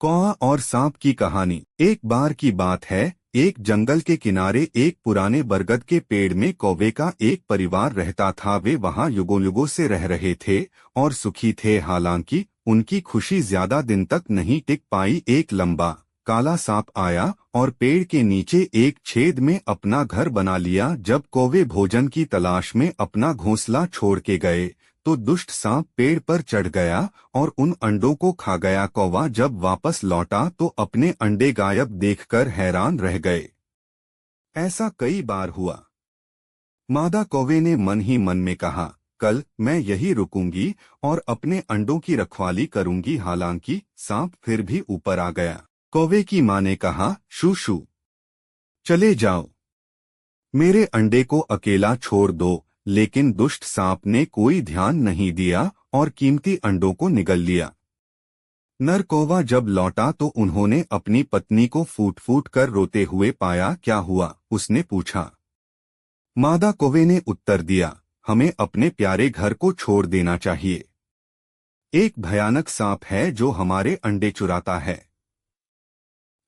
कौवा और सांप की कहानी। एक बार की बात है, एक जंगल के किनारे एक पुराने बरगद के पेड़ में कौवे का एक परिवार रहता था। वे वहां युगों युगों से रह रहे थे और सुखी थे। हालांकि उनकी खुशी ज्यादा दिन तक नहीं टिक पाई। एक लंबा काला सांप आया और पेड़ के नीचे एक छेद में अपना घर बना लिया। जब कौवे भोजन की तलाश में अपना घोंसला छोड़ के गए तो दुष्ट सांप पेड़ पर चढ़ गया और उन अंडों को खा गया। कौवा जब वापस लौटा तो अपने अंडे गायब देखकर हैरान रह गए। ऐसा कई बार हुआ। मादा कौवे ने मन ही मन में कहा, कल मैं यही रुकूंगी और अपने अंडों की रखवाली करूंगी। हालांकि सांप फिर भी ऊपर आ गया। कौवे की मां ने कहा, शू शू, चले जाओ, मेरे अंडे को अकेला छोड़ दो। लेकिन दुष्ट सांप ने कोई ध्यान नहीं दिया और कीमती अंडों को निगल लिया। नर कौवा जब लौटा तो उन्होंने अपनी पत्नी को फूट फूट कर रोते हुए पाया। क्या हुआ, उसने पूछा। मादा कौवे ने उत्तर दिया, हमें अपने प्यारे घर को छोड़ देना चाहिए। एक भयानक सांप है जो हमारे अंडे चुराता है।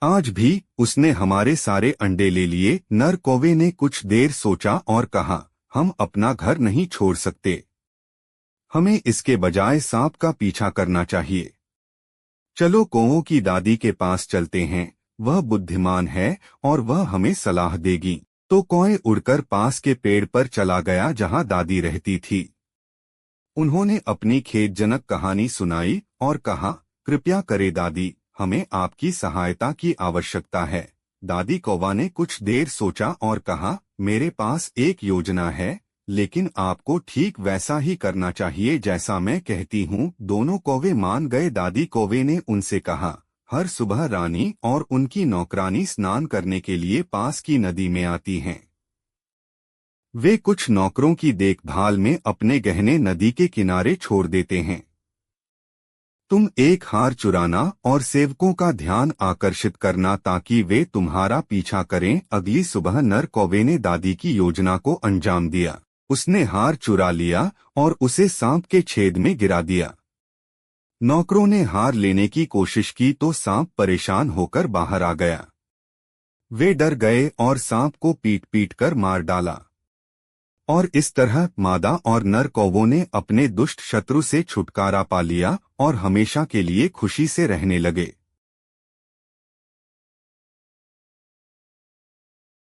आज भी उसने हमारे सारे अंडे ले लिए। नर कौवे ने कुछ देर सोचा और कहा, हम अपना घर नहीं छोड़ सकते, हमें इसके बजाय सांप का पीछा करना चाहिए। चलो कौवों की दादी के पास चलते हैं, वह बुद्धिमान है और वह हमें सलाह देगी। तो कौवे उड़कर पास के पेड़ पर चला गया जहां दादी रहती थी। उन्होंने अपनी खेदजनक कहानी सुनाई और कहा, कृपया करे दादी, हमें आपकी सहायता की आवश्यकता है। दादी कौवा ने कुछ देर सोचा और कहा, मेरे पास एक योजना है, लेकिन आपको ठीक वैसा ही करना चाहिए जैसा मैं कहती हूँ। दोनों कौवे मान गए। दादी कौवे ने उनसे कहा, हर सुबह रानी और उनकी नौकरानी स्नान करने के लिए पास की नदी में आती हैं। वे कुछ नौकरों की देखभाल में अपने गहने नदी के किनारे छोड़ देते हैं। तुम एक हार चुराना और सेवकों का ध्यान आकर्षित करना ताकि वे तुम्हारा पीछा करें। अगली सुबह नर कौवे ने दादी की योजना को अंजाम दिया। उसने हार चुरा लिया और उसे सांप के छेद में गिरा दिया। नौकरों ने हार लेने की कोशिश की तो सांप परेशान होकर बाहर आ गया। वे डर गए और सांप को पीट पीट कर मार डाला। और इस तरह मादा और नर कौवों ने अपने दुष्ट शत्रु से छुटकारा पा लिया और हमेशा के लिए खुशी से रहने लगे।